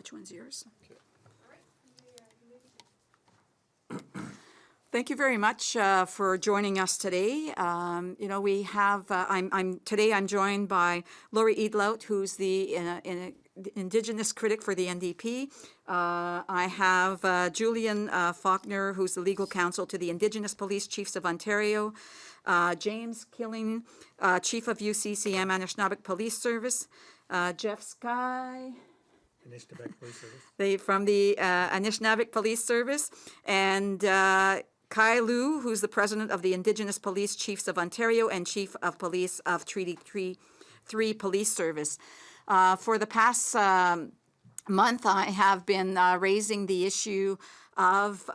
which one's yours? Okay. Thank you very much for joining us today. You know, we have, today I'm joined by Lori Idlout, who's the Indigenous critic for the NDP. I have Julian Falconer, who's the legal counsel to the Indigenous Police Chiefs of Ontario. James Killeen, Chief of UCCM Anishinabek Police Service. Jeffery Skye. Anishinaabe Police Service. From the Anishinabek Police Service. And Kai Liu, who's the president of the Indigenous Police Chiefs of Ontario and Chief of Police of Treaty 3 Police Service. For the past month, I have been raising the issue of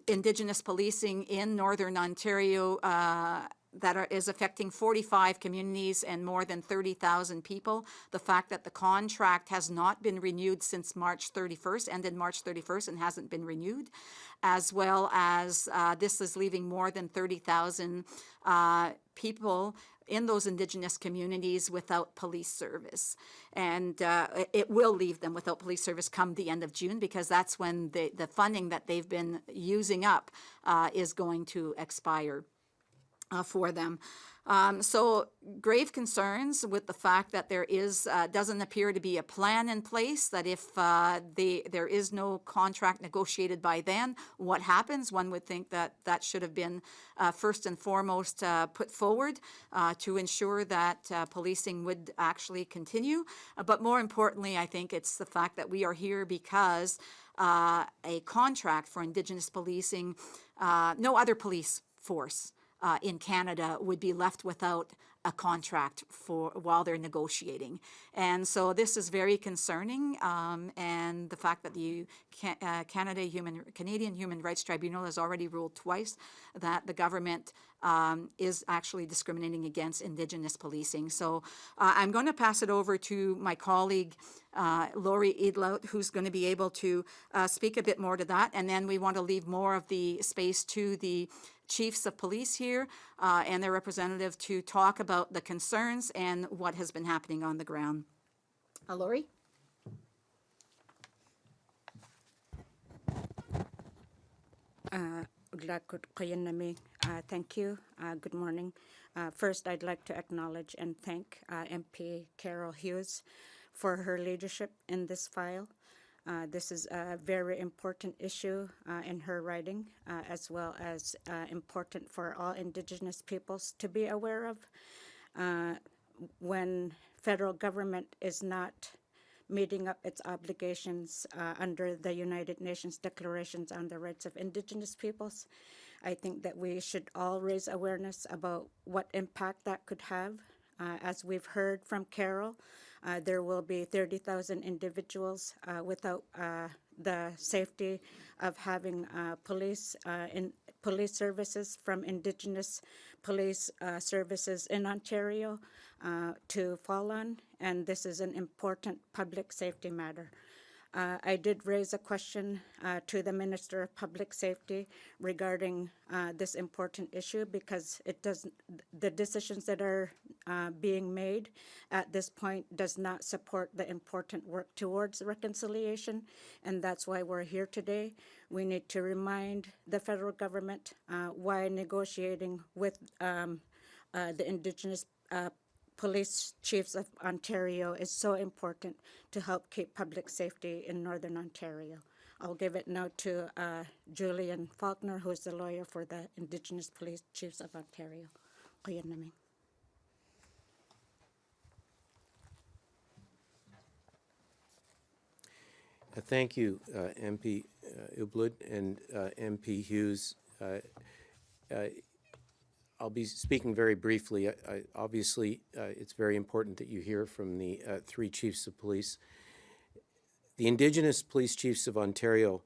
Indigenous policing in Northern Ontario that is affecting 45 communities and more than 30,000 people. The fact that the contract has not been renewed since March 31st, ended March 31st and hasn't been renewed, as well as this is leaving more than 30,000 people in those Indigenous communities without police service. And it will leave them without police service come the end of June, because that's when the funding that they've been using up is going to expire for them. So grave concerns with the fact that there is doesn't appear to be a plan in place, that if there is no contract negotiated by then, what happens? One would think that that should have been first and foremost put forward to ensure that policing would actually continue. But more importantly, I think it's the fact that we are here because a contract for Indigenous policing, no other police force in Canada would be left without a contract for while they're negotiating. And so this is very concerning, and the fact that the Canadian Human Rights Tribunal has already ruled twice that the government is actually discriminating against Indigenous policing. So I'm going to pass it over to my colleague Lori Idlout, who's going to be able to speak a bit more to that, and then we want to leave more of the space to the chiefs of police here and their representative to talk about the concerns and what has been happening on the ground. Lori? Thank you. Good morning. First, I'd like to acknowledge and thank MP Carol Hughes for her leadership in this file. This is a very important issue in her writing, as well as important for all Indigenous peoples to be aware of. When federal government is not meeting up its obligations under the United Nations Declarations on the Rights of Indigenous Peoples, I think that we should all raise awareness about what impact that could have. As we've heard from Carol, there will be 30,000 individuals without the safety of having police services from Indigenous police services in Ontario to fall on, and this is an important public safety matter. I did raise a question to the Minister of Public Safety regarding this important issue, because the decisions that are being made at this point does not support the important work towards reconciliation, and that's why we're here today. We need to remind the federal government why negotiating with the Indigenous Police Chiefs of Ontario is so important to help keep public safety in Northern Ontario. I'll give it now to Julian Falconer, who is the lawyer for the Indigenous Police Chiefs of Ontario. Thank you, MP Idlout and MP Hughes. I'll be speaking very briefly. Obviously, it's very important that you hear from the three chiefs of police. The Indigenous Police Chiefs of Ontario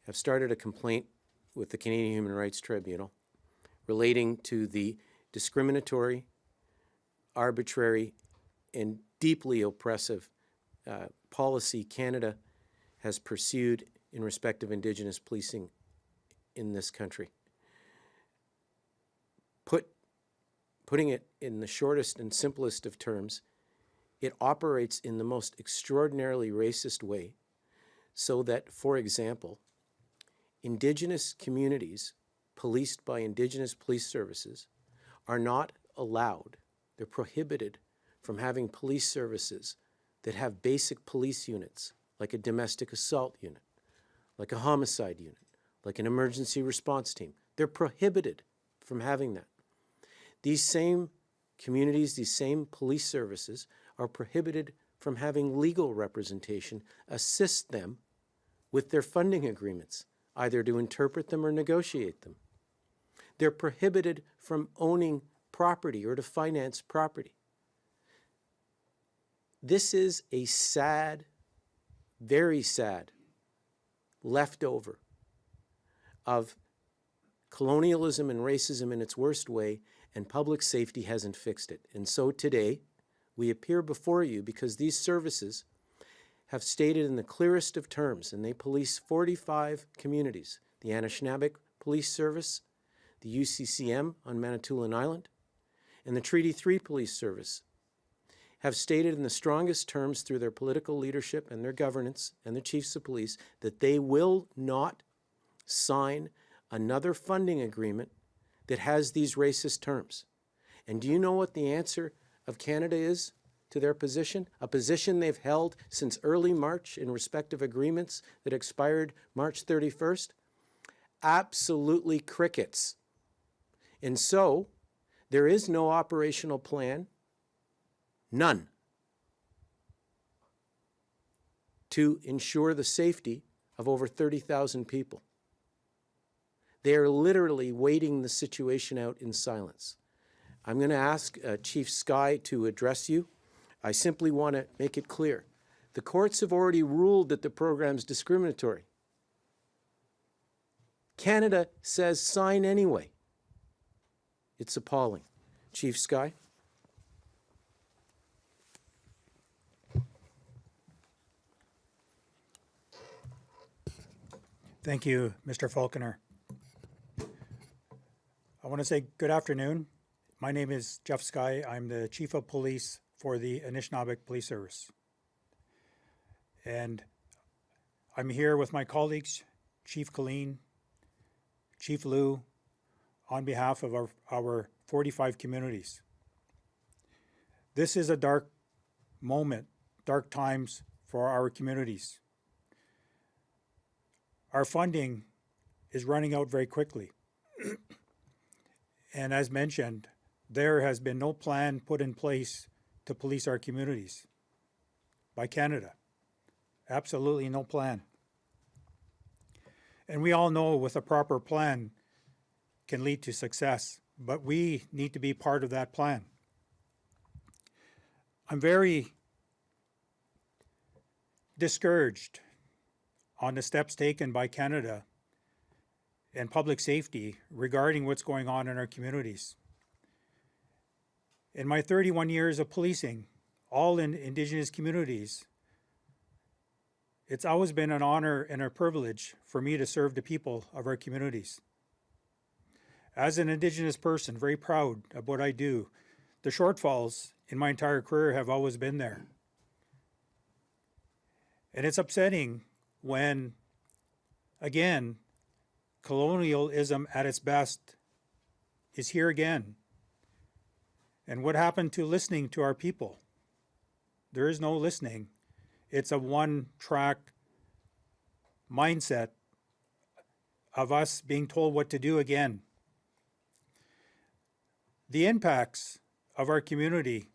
have started a complaint with the Canadian Human Rights Tribunal relating to the discriminatory, arbitrary, and deeply oppressive policy Canada has pursued in respect of Indigenous policing in this country. Putting it in the shortest and simplest of terms, it operates in the most extraordinarily racist way so that, for example, Indigenous communities policed by Indigenous Police Services are not allowed, they're prohibited from having police services that have basic police units, like a domestic assault unit, like a homicide unit, like an emergency response team. They're prohibited from having that. These same communities, these same police services are prohibited from having legal representation assist them with their funding agreements, either to interpret them or negotiate them. They're prohibited from owning property or to finance property. This is a sad, very sad leftover of colonialism and racism in its worst way, and public safety hasn't fixed it. And so today, we appear before you because these services have stated in the clearest of terms, and they police 45 communities, the Anishinaabe Police Service, the UCCM on Manitoulin Island, and the Treaty 3 Police Service, have stated in the strongest terms through their political leadership and their governance and the chiefs of police that they will not sign another funding agreement that has these racist terms. And do you know what the answer of Canada is to their position? A position they've held since early March in respect of agreements that expired March 31st? Absolutely crickets. And so, there is no operational plan, none, to ensure the safety of over 30,000 people. They are literally waiting the situation out in silence. I'm going to ask Chief Skye to address you. I simply want to make it clear. The courts have already ruled that the program's discriminatory. Canada says sign anyway. It's appalling. Chief Skye? Thank you, Mr. Falconer. I want to say good afternoon. My name is Jeff Skye. I'm the Chief of Police for the Anishinaabe Police Service. And I'm here with my colleagues, Chief Killeen, Chief Lou, on behalf of our 45 communities. This is a dark moment, dark times for our communities. Our funding is running out very quickly. And as mentioned, there has been no plan put in place to police our communities by Canada. Absolutely no plan. And we all know with a proper plan can lead to success, but we need to be part of that plan. I'm very discouraged on the steps taken by Canada and public safety regarding what's going on in our communities. In my 31 years of policing, all in Indigenous communities, it's always been an honor and a privilege for me to serve the people of our communities. As an Indigenous person, very proud of what I do. The shortfalls in my entire career have always been there. And it's upsetting when, again, colonialism at its best is here again. And what happened to listening to our people? There is no listening. It's a one-track mindset of us being told what to do again. The impacts of our community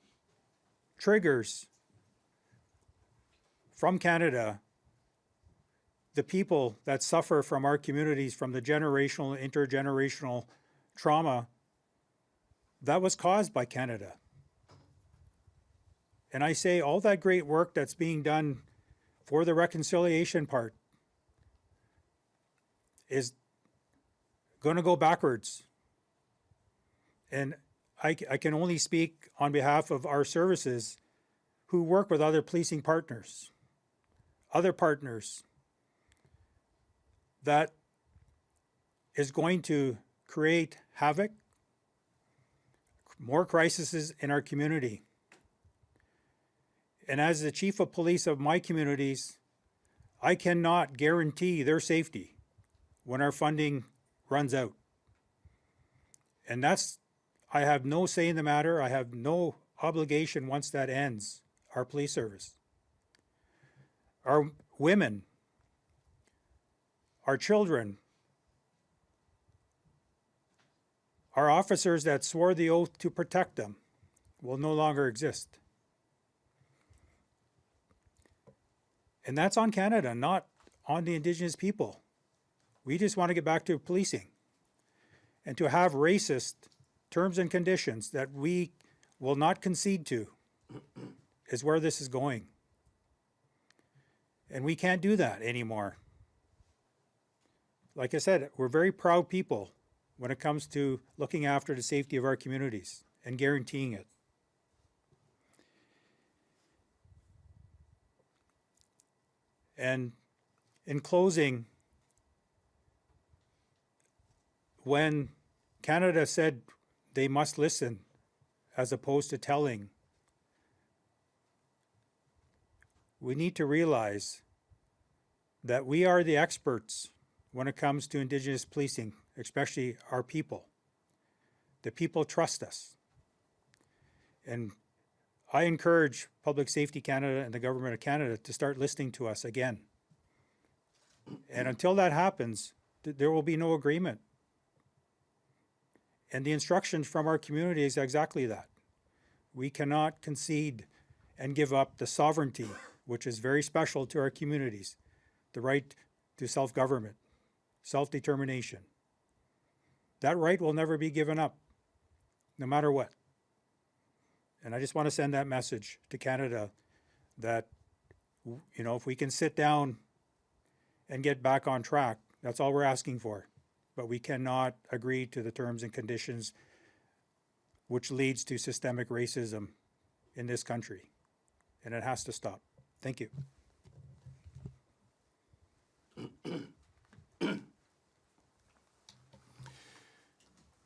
triggers from Canada the people that suffer from our communities, from the generational, intergenerational trauma that was caused by Canada. And I say all that great work that's being done for the reconciliation part is going to go backwards. And I can only speak on behalf of our services who work with other policing partners, other partners that is going to create havoc, more crises in our community. And as the chief of police of my communities, I cannot guarantee their safety when our funding runs out. And I have no say in the matter. I have no obligation once that ends, our police service. Our women, our children, our officers that swore the oath to protect them will no longer exist. And that's on Canada, not on the Indigenous people. We just want to get back to policing and to have racist terms and conditions that we will not concede to is where this is going. And we can't do that anymore. Like I said, we're very proud people when it comes to looking after the safety of our communities and guaranteeing it. And in closing, when Canada said they must listen as opposed to telling, we need to realize that we are the experts when it comes to Indigenous policing, especially our people. The people trust us. And I encourage Public Safety Canada and the Government of Canada to start listening to us again. And until that happens, there will be no agreement. And the instructions from our community is exactly that. We cannot concede and give up the sovereignty, which is very special to our communities, the right to self-government, self-determination. That right will never be given up, no matter what. And I just want to send that message to Canada that, you know, if we can sit down and get back on track, that's all we're asking for. But we cannot agree to the terms and conditions which leads to systemic racism in this country. And it has to stop. Thank you.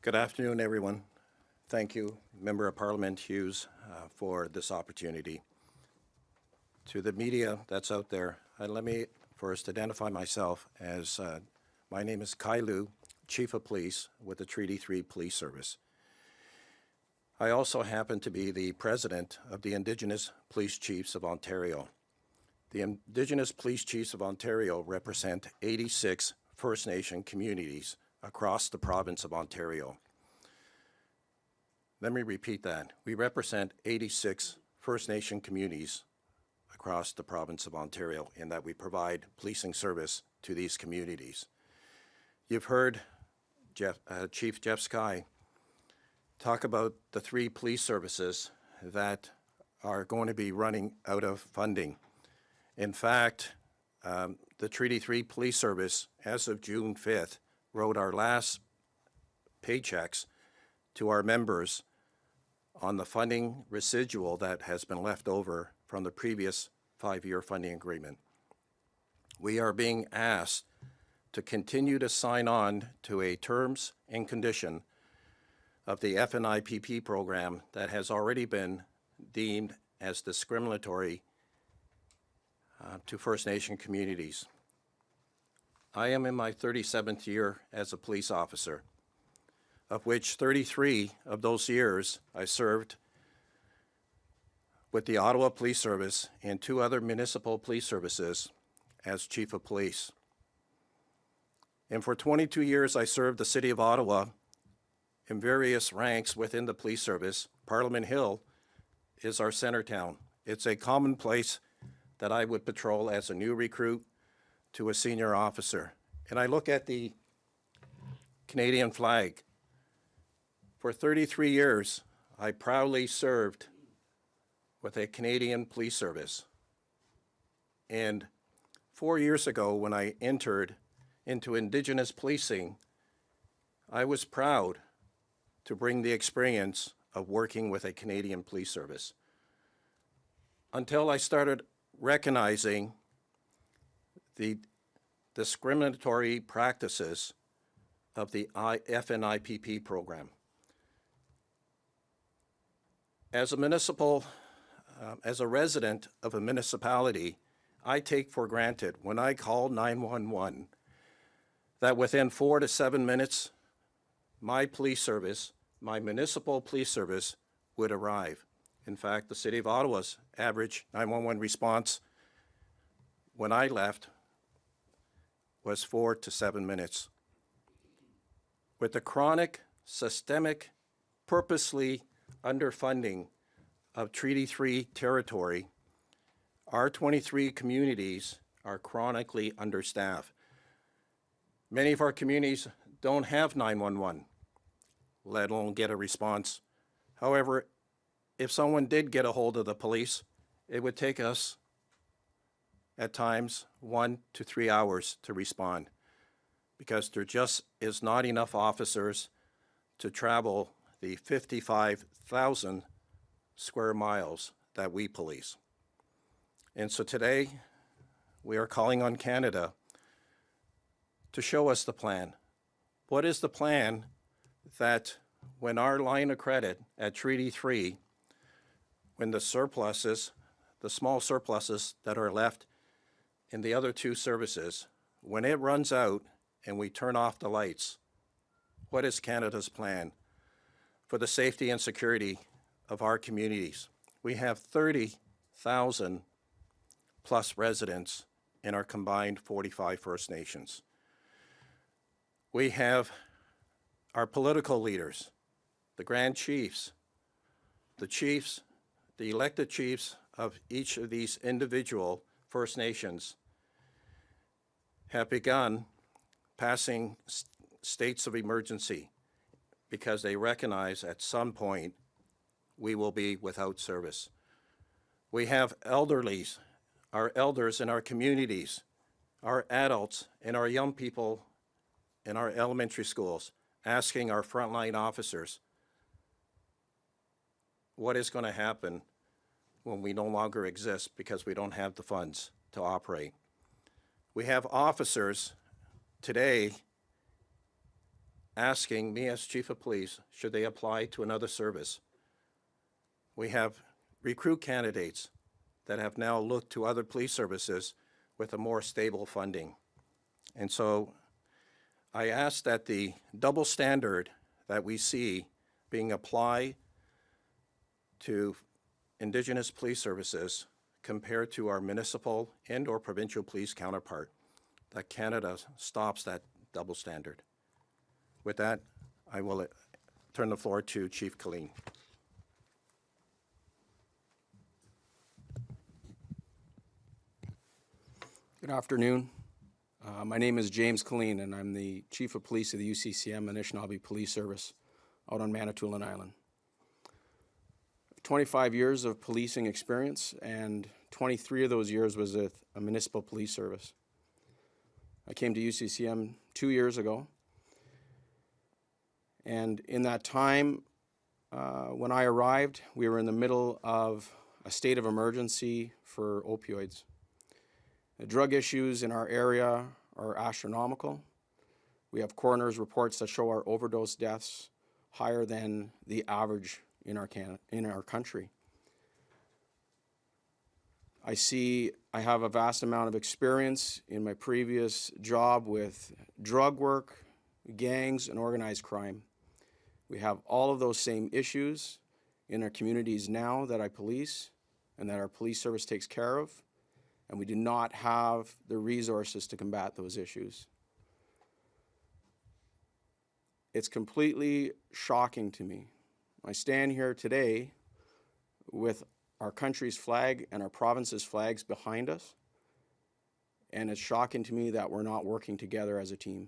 Good afternoon, everyone. Thank you, Member of Parliament Hughes, for this opportunity. To the media that's out there, let me first identify myself as my name is Kailu, Chief of Police with the Treaty 3 Police Service. I also happen to be the President of the Indigenous Police Chiefs of Ontario. The Indigenous Police Chiefs of Ontario represent 86 First Nation communities across the province of Ontario. Let me repeat that. We represent 86 First Nation communities across the province of Ontario in that we provide policing service to these communities. You've heard Chief Jeff Skye talk about the 3 police services that are going to be running out of funding. In fact, the Treaty 3 Police Service, as of June 5th, wrote our last paychecks to our members on the funding residual that has been left over from the previous 5-year funding agreement. We are being asked to continue to sign on to a terms and condition of the FNIPP program that has already been deemed as discriminatory to First Nation communities. I am in my 37th year as a police officer, of which 33 of those years I served with the Ottawa Police Service and 2 other municipal police services as Chief of Police. And for 22 years I served the City of Ottawa in various ranks within the police service. Parliament Hill is our center town. It's a common place that I would patrol as a new recruit to a senior officer. And I look at the Canadian flag. For 33 years, I proudly served with a Canadian police service. And 4 years ago, when I entered into Indigenous policing, I was proud to bring the experience of working with a Canadian police service. Until I started recognizing the discriminatory practices of the FNIPP program. As a resident of a municipality, I take for granted when I call 911 that within 4 to 7 minutes, my police service, my municipal police service would arrive. In fact, the City of Ottawa's average 911 response when I left was 4 to 7 minutes. With the chronic, systemic, purposely underfunding of Treaty 3 territory, our 23 communities are chronically understaffed. Many of our communities don't have 911, let alone get a response. However, if someone did get a hold of the police, it would take us, at times, 1 to 3 hours to respond, because there just is not enough officers to travel the 55,000 square miles that we police. And so today, we are calling on Canada to show us the plan. What is the plan that when our line of credit at Treaty 3, when the surpluses, the small surpluses that are left in the other two services, when it runs out and we turn off the lights, what is Canada's plan for the safety and security of our communities? We have 30,000 plus residents in our combined 45 First Nations. We have our political leaders, the Grand Chiefs, the elected chiefs of each of these individual First Nations have begun passing states of emergency because they recognize at some point we will be without service. We have elderlies, our elders in our communities, our adults and our young people in our elementary schools asking our frontline officers, what is going to happen when we no longer exist because we don't have the funds to operate? We have officers today asking me as Chief of Police, should they apply to another service? We have recruit candidates that have now looked to other police services with a more stable funding. And so I ask that the double standard that we see being applied to Indigenous police services compared to our municipal and or provincial police counterpart, that Canada stops that double standard. With that, I will turn the floor to Chief Killeen. Good afternoon. My name is James Killeen, and I'm the Chief of Police of the UCCM Anishinaabe Police Service out on Manitoulin Island. 25 years of policing experience, and 23 of those years was with a municipal police service. I came to UCCM 2 years ago, and in that time, when I arrived, we were in the middle of a state of emergency for opioids. The drug issues in our area are astronomical. We have coroner's reports that show our overdose deaths higher than the average in our country. I have a vast amount of experience in my previous job with drug work, gangs, and organized crime. We have all of those same issues in our communities now that I police and that our police service takes care of, and we do not have the resources to combat those issues. It's completely shocking to me. I stand here today with our country's flag and our province's flags behind us, and it's shocking to me that we're not working together as a team.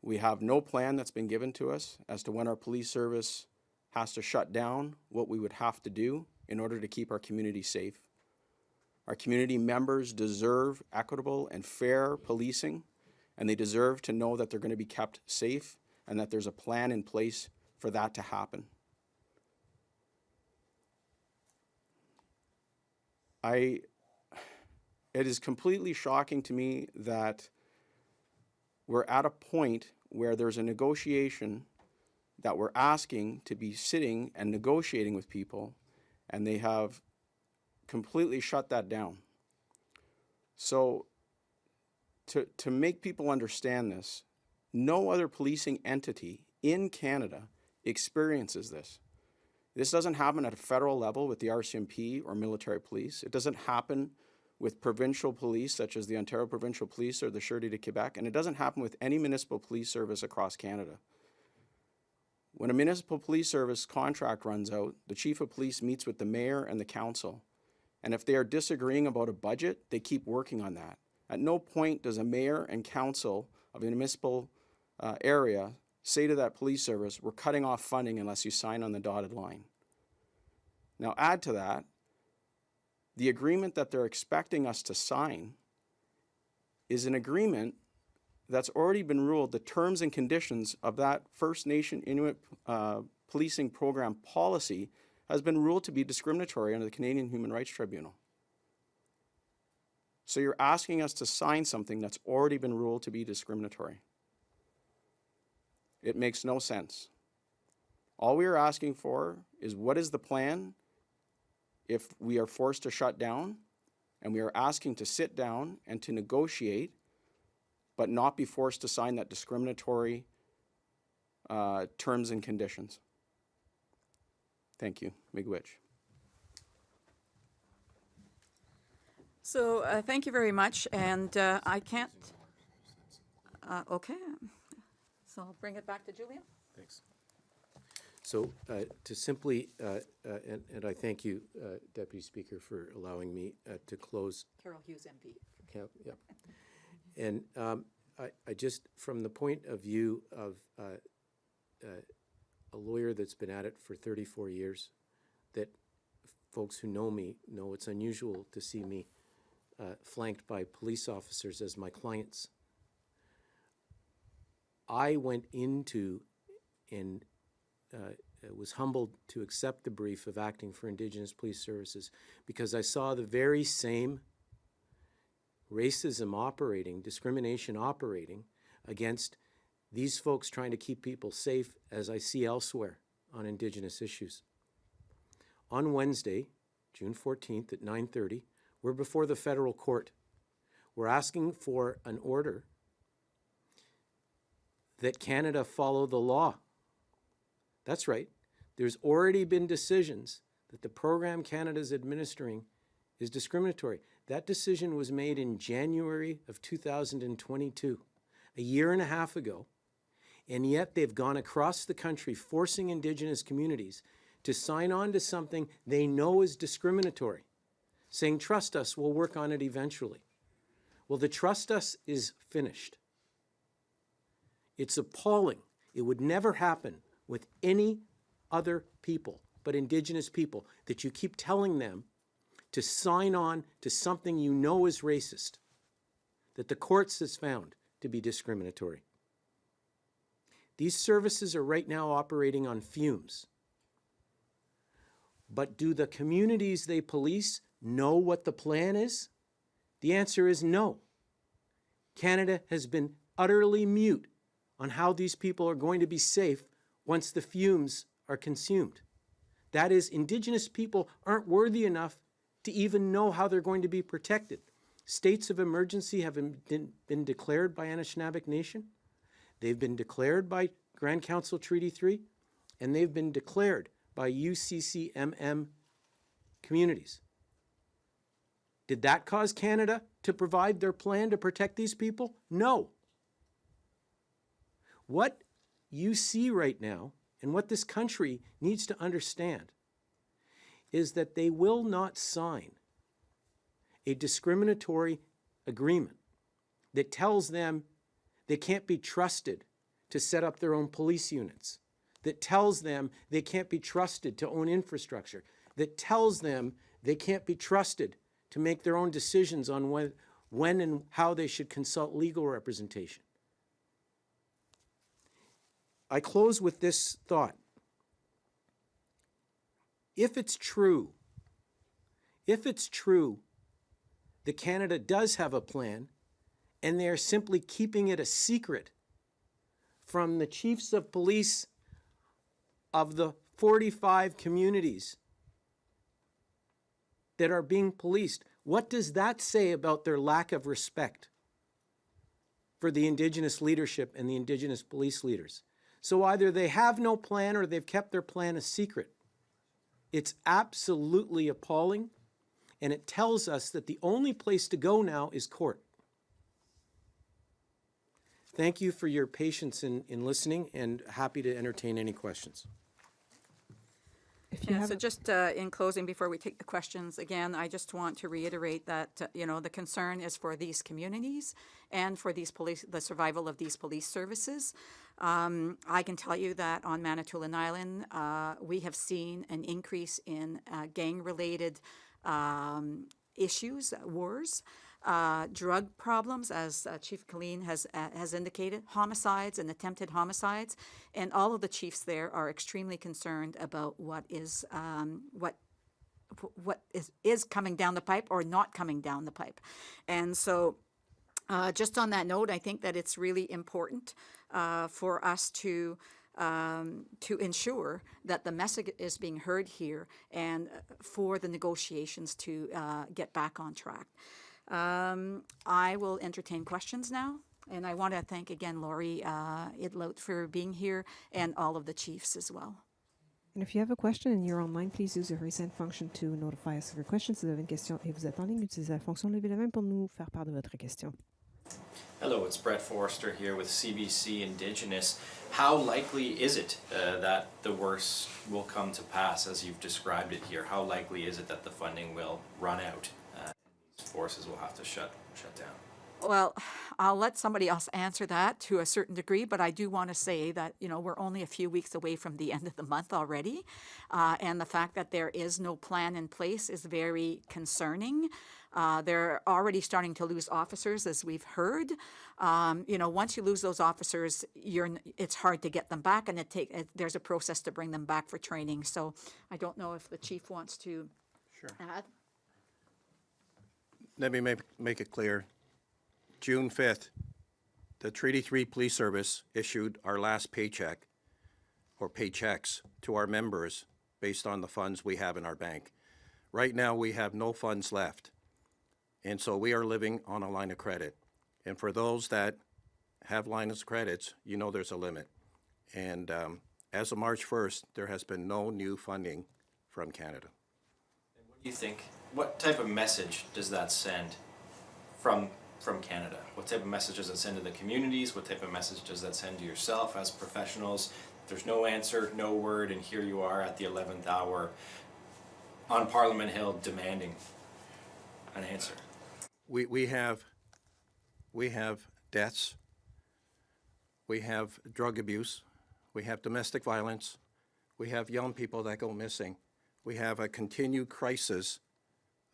We have no plan that's been given to us as to when our police service has to shut down, what we would have to do in order to keep our community safe. Our community members deserve equitable and fair policing, and they deserve to know that they're going to be kept safe and that there's a plan in place for that to happen. It is completely shocking to me that we're at a point where there's a negotiation that we're asking to be sitting and negotiating with people, and they have completely shut that down. So to make people understand this, no other policing entity in Canada experiences this. This doesn't happen at a federal level with the RCMP or military police. It doesn't happen with provincial police such as the Ontario Provincial Police or the Sûreté de Québec, and it doesn't happen with any municipal police service across Canada. When a municipal police service contract runs out, the chief of police meets with the mayor and the council, and if they are disagreeing about a budget, they keep working on that. At no point does a mayor and council of a municipal area say to that police service, we're cutting off funding unless you sign on the dotted line. Now add to that, the agreement that they're expecting us to sign is an agreement that's already been ruled, the terms and conditions of that First Nation Inuit policing program policy has been ruled to be discriminatory under the Canadian Human Rights Tribunal. So you're asking us to sign something that's already been ruled to be discriminatory. It makes no sense. All we are asking for is what is the plan if we are forced to shut down, and we are asking to sit down and to negotiate, but not be forced to sign that discriminatory terms and conditions. Thank you. Miigwech. So thank you very much, and I can't, okay, so I'll bring it back to Julian. Thanks. So to simply, and I thank you, Deputy Speaker, for allowing me to close. Carol Hughes, MP. Yeah. And I just, from the point of view of a lawyer that's been at it for 34 years, that folks who know me know it's unusual to see me flanked by police officers as my clients. I went into and was humbled to accept the brief of acting for Indigenous Police Services because I saw the very same racism operating, discrimination operating against these folks trying to keep people safe as I see elsewhere on Indigenous issues. On Wednesday, June 14th at 9:30, we're before the federal court. We're asking for an order that Canada follow the law. That's right. There's already been decisions that the program Canada's administering is discriminatory. That decision was made in January of 2022, a year and a half ago, and yet they've gone across the country forcing Indigenous communities to sign on to something they know is discriminatory, saying, trust us, we'll work on it eventually. Well, the trust us is finished. It's appalling. It would never happen with any other people but Indigenous people that you keep telling them to sign on to something you know is racist, that the courts has found to be discriminatory. These services are right now operating on fumes. But do the communities they police know what the plan is? The answer is no. Canada has been utterly mute on how these people are going to be safe once the fumes are consumed. That is, Indigenous people aren't worthy enough to even know how they're going to be protected. States of emergency have been declared by Anishinaabe Nation. They've been declared by Grand Council Treaty 3, and they've been declared by UCCMM communities. Did that cause Canada to provide their plan to protect these people? No. What you see right now, and what this country needs to understand, is that they will not sign a discriminatory agreement that tells them they can't be trusted to set up their own police units, that tells them they can't be trusted to own infrastructure, that tells them they can't be trusted to make their own decisions on when and how they should consult legal representation. I close with this thought. If it's true that Canada does have a plan and they are simply keeping it a secret from the chiefs of police of the 45 communities that are being policed, What does that say about their lack of respect for the Indigenous leadership and the Indigenous police leaders? So either they have no plan or they've kept their plan a secret. It's absolutely appalling, and it tells us that the only place to go now is court. Thank you for your patience in listening, and happy to entertain any questions. Yeah, so just in closing, before we take the questions, again, I just want to reiterate that, you know, the concern is for these communities and for these police, the survival of these police services. I can tell you that on Manitoulin Island, we have seen an increase in gang-related issues, wars, drug problems, as Chief Killeen has indicated, homicides and attempted homicides, and all of the chiefs there are extremely concerned about what is coming down the pipe or not coming down the pipe. And so just on that note, I think that it's really important for us to ensure that the message is being heard here and for the negotiations to get back on track. I will entertain questions now, and I want to thank again Lori Idlout for being here and all of the chiefs as well. And if you have a question and you're online, please use the raise hand function to notify us of your question. Si vous avez une question et vous êtes en ligne, utilisez la fonction lever la main pour nous faire part de votre question. Hello, it's Brett Forrester here with CBC Indigenous. How likely is it that the worst will come to pass as you've described it here? How likely is it that the funding will run out and these forces will have to shut down? Well, I'll let somebody else answer that to a certain degree, but I do want to say that, you know, we're only a few weeks away from the end of the month already, and the fact that there is no plan in place is very concerning. They're already starting to lose officers, as we've heard. You know, once you lose those officers, it's hard to get them back, and there's a process to bring them back for training. So I don't know if the chief wants to add. Let me make it clear. June 5th, the Treaty 3 Police Service issued our last paycheck or paychecks to our members based on the funds we have in our bank. Right now, we have no funds left. And so we are living on a line of credit. And for those that have lines of credits, you know there's a limit. And as of March 1st, there has been no new funding from Canada. And what do you think, what type of message does that send from Canada? What type of message does it send to the communities? What type of message does that send to yourself as professionals? There's no answer, no word, and here you are at the 11th hour on Parliament Hill demanding an answer. We have deaths, we have drug abuse, we have domestic violence, we have young people that go missing, we have a continued crisis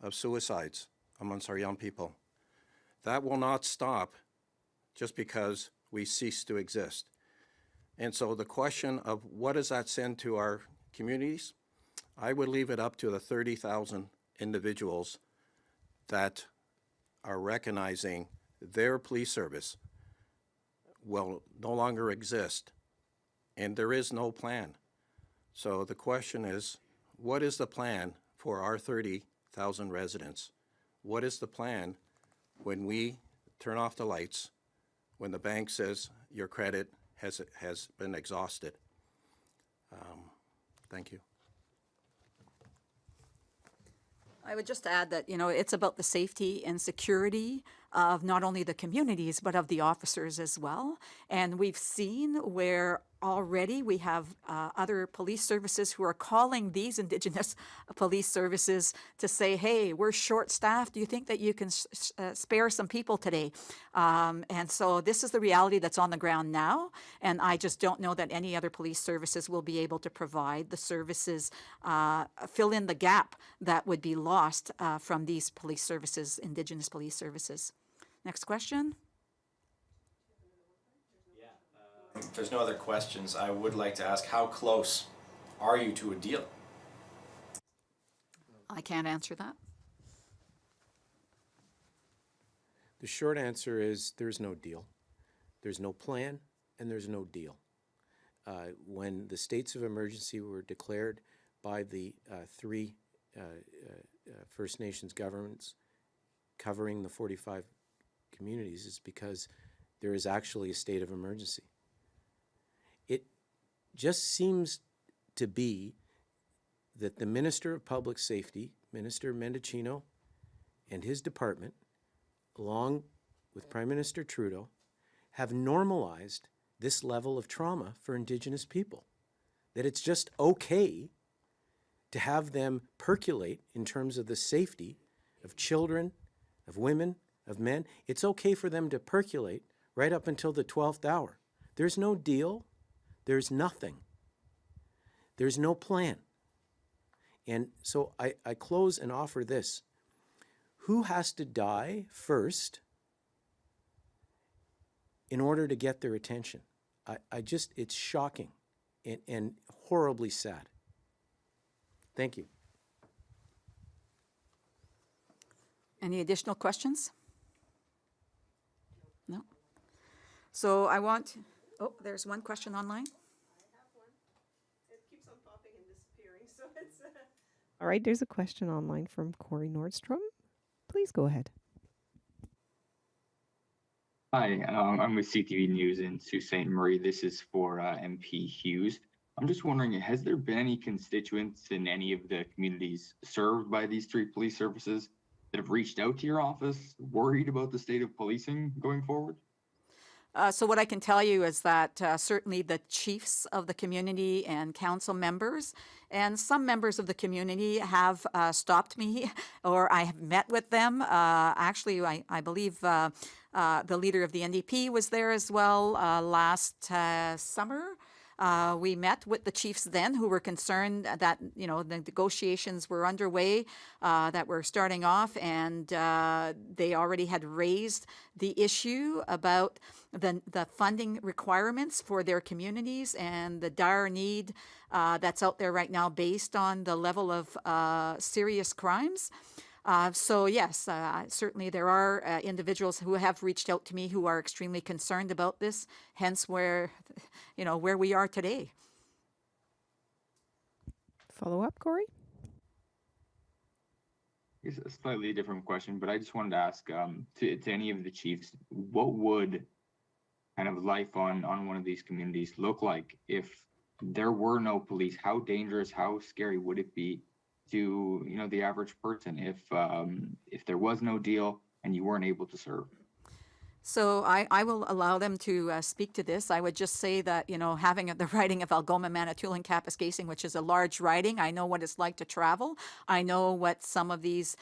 of suicides amongst our young people. That will not stop just because we cease to exist. And so the question of what does that send to our communities, I would leave it up to the 30,000 individuals that are recognizing their police service will no longer exist, and there is no plan. So the question is, what is the plan for our 30,000 residents? What is the plan when we turn off the lights, when the bank says your credit has been exhausted? Thank you. I would just add that, you know, it's about the safety and security of not only the communities, but of the officers as well. And we've seen where already we have other police services who are calling these Indigenous police services to say, hey, we're short-staffed. Do you think that you can spare some people today? And so this is the reality that's on the ground now. And I just don't know that any other police services will be able to provide the services, fill in the gap that would be lost from these police services, Indigenous police services. Next question. If there's no other questions, I would like to ask, how close are you to a deal? I can't answer that. The short answer is there's no deal. There's no plan, and there's no deal. When the states of emergency were declared by the three First Nations governments covering the 45 communities is because there is actually a state of emergency. It just seems to be that the Minister of Public Safety, Minister Mendicino, and his department, along with Prime Minister Trudeau, have normalized this level of trauma for Indigenous people. That it's just okay to have them percolate in terms of the safety of children, of women, of men. It's okay for them to percolate right up until the 12th hour. There's no deal. There's nothing. There's no plan. And so I close and offer this. Who has to die first in order to get their attention? It's shocking and horribly sad. Thank you. Any additional questions? No? So I want, oh, there's one question online. All right, there's a question online from Corey Nordstrom. Please go ahead. Hi, I'm with CTV News in Sault Ste. Marie. This is for MP Hughes. I'm just wondering, has there been any constituents in any of the communities served by these 3 police services that have reached out to your office, worried about the state of policing going forward? So what I can tell you is that certainly the chiefs of the community and council members and some members of the community have stopped me or I have met with them. Actually, I believe the leader of the NDP was there as well last summer. We met with the chiefs then who were concerned that, you know, the negotiations were underway, that were starting off, and they already had raised the issue about the funding requirements for their communities and the dire need that's out there right now based on the level of serious crimes. So yes, certainly there are individuals who have reached out to me who are extremely concerned about this, hence where we are today. Follow up, Corey? It's a slightly different question, but I just wanted to ask to any of the chiefs, what would kind of life on one of these communities look like if there were no police? How dangerous, how scary would it be to the average person if there was no deal and you weren't able to serve? So I will allow them to speak to this. I would just say that, having the riding of Algoma, Manitoulin, Kapuskasing, which is a large riding, I know what it's like to travel. I know what some of these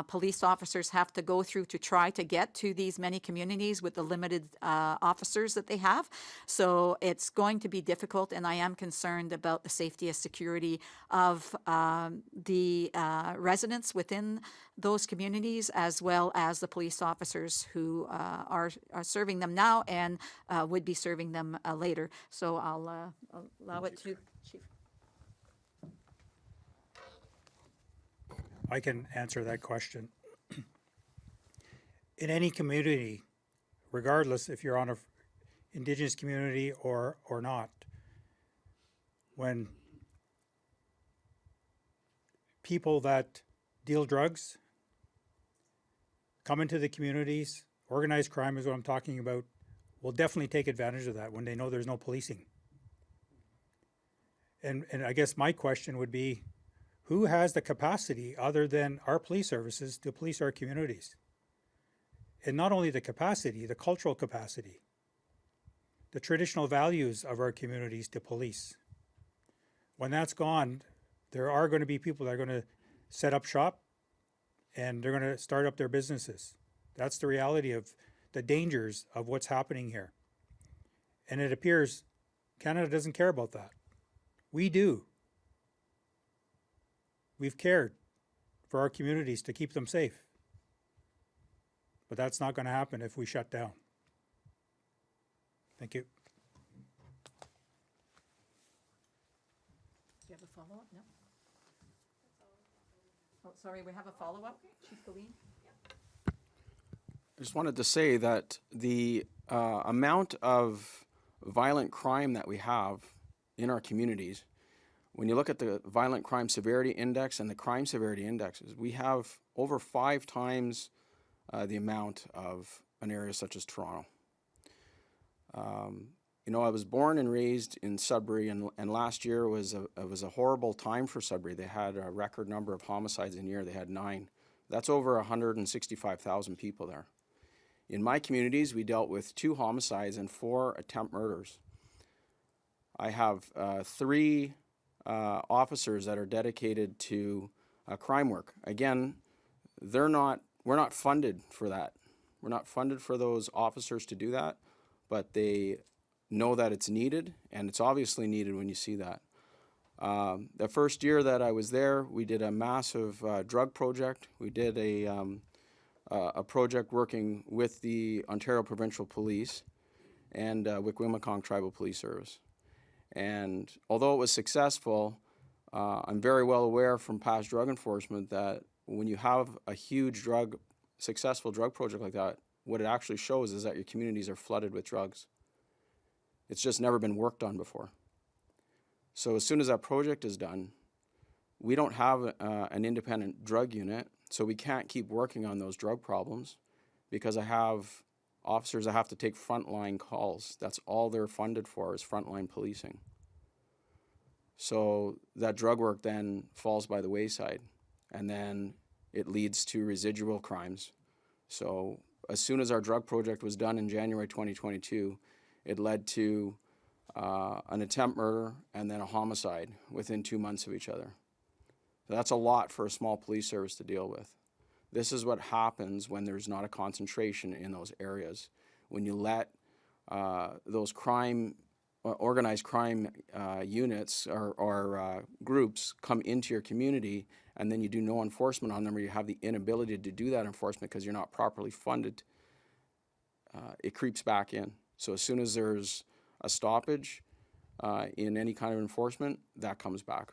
police officers have to go through to try to get to these many communities with the limited officers that they have. So it's going to be difficult, and I am concerned about the safety and security of the residents within those communities, as well as the police officers who are serving them now and would be serving them later. So I'll allow it to Chief. I can answer that question. In any community, regardless if you're on a Indigenous community or not, when people that deal drugs come into the communities, organized crime is what I'm talking about, will definitely take advantage of that when they know there's no policing. And I guess my question would be, who has the capacity other than our police services to police our communities? And not only the capacity, the cultural capacity, the traditional values of our communities to police. When that's gone, there are going to be people that are going to set up shop and they're going to start up their businesses. That's the reality of the dangers of what's happening here. And it appears Canada doesn't care about that. We do. We've cared for our communities to keep them safe. But that's not going to happen if we shut down. Thank you. Do you have a follow-up? No? Oh, sorry, we have a follow-up, Chief Killeen? I just wanted to say that the amount of violent crime that we have in our communities, when you look at the violent crime severity index and the crime severity indexes, we have over 5 times the amount of an area such as Toronto. You know, I was born and raised in Sudbury, and last year was a horrible time for Sudbury. They had a record number of homicides in a year. They had 9. That's over 165,000 people there. In my communities, we dealt with 2 homicides and 4 attempt murders. I have 3 officers that are dedicated to crime work. Again, we're not funded for that. We're not funded for those officers to do that, but they know that it's needed, and it's obviously needed when you see that. The first year that I was there, we did a massive drug project. We did a project working with the Ontario Provincial Police and Wikwemikong Tribal Police Service. And although it was successful, I'm very well aware from past drug enforcement that when you have a huge successful drug project like that, what it actually shows is that your communities are flooded with drugs. It's just never been worked on before. So as soon as that project is done, we don't have an independent drug unit, so we can't keep working on those drug problems because I have officers that have to take frontline calls. That's all they're funded for, is frontline policing. So that drug work then falls by the wayside, and then it leads to residual crimes. So as soon as our drug project was done in January 2022, it led to an attempt murder and then a homicide within 2 months of each other. So that's a lot for a small police service to deal with. This is what happens when there's not a concentration in those areas. When you let those organized crime units or groups come into your community, and then you do no enforcement on them, or you have the inability to do that enforcement because you're not properly funded, it creeps back in. So as soon as there's a stoppage in any kind of enforcement, that comes back.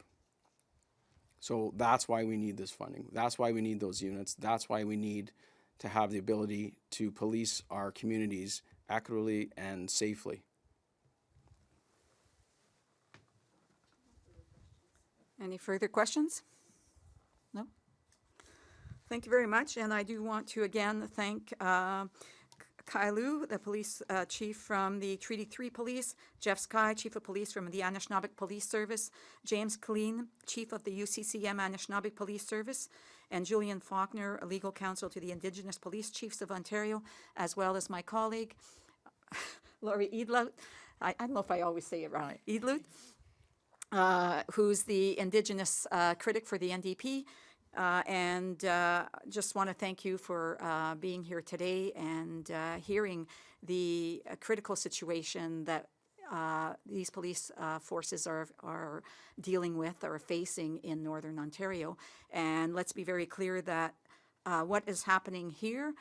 So that's why we need this funding. That's why we need those units. That's why we need to have the ability to police our communities equitably and safely. Any further questions? No? Thank you very much, and I do want to again thank Kailu, the police chief from the Treaty 3 Police, Jeff Skye, chief of police from the Anishinaabe Police Service, James Killeen, chief of the UCCM Anishinaabe Police Service, and Julian Falconer, a legal counsel to the Indigenous Police Chiefs of Ontario, as well as my colleague, Lori Idlout. I don't know if I always say it right, Idlout, who's the Indigenous critic for the NDP. And just want to thank you for being here today and hearing the critical situation that these police forces are dealing with or facing in Northern Ontario. And let's be very clear that what is happening here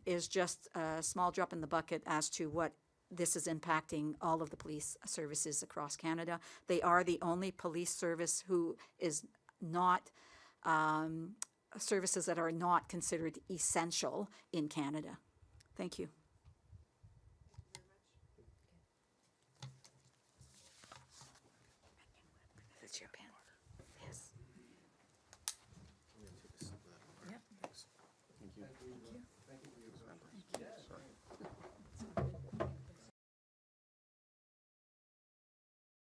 is just a small drop in the bucket as to what this is impacting all of the police services across Canada. They are the only police service who is not services that are not considered essential in Canada. Thank you.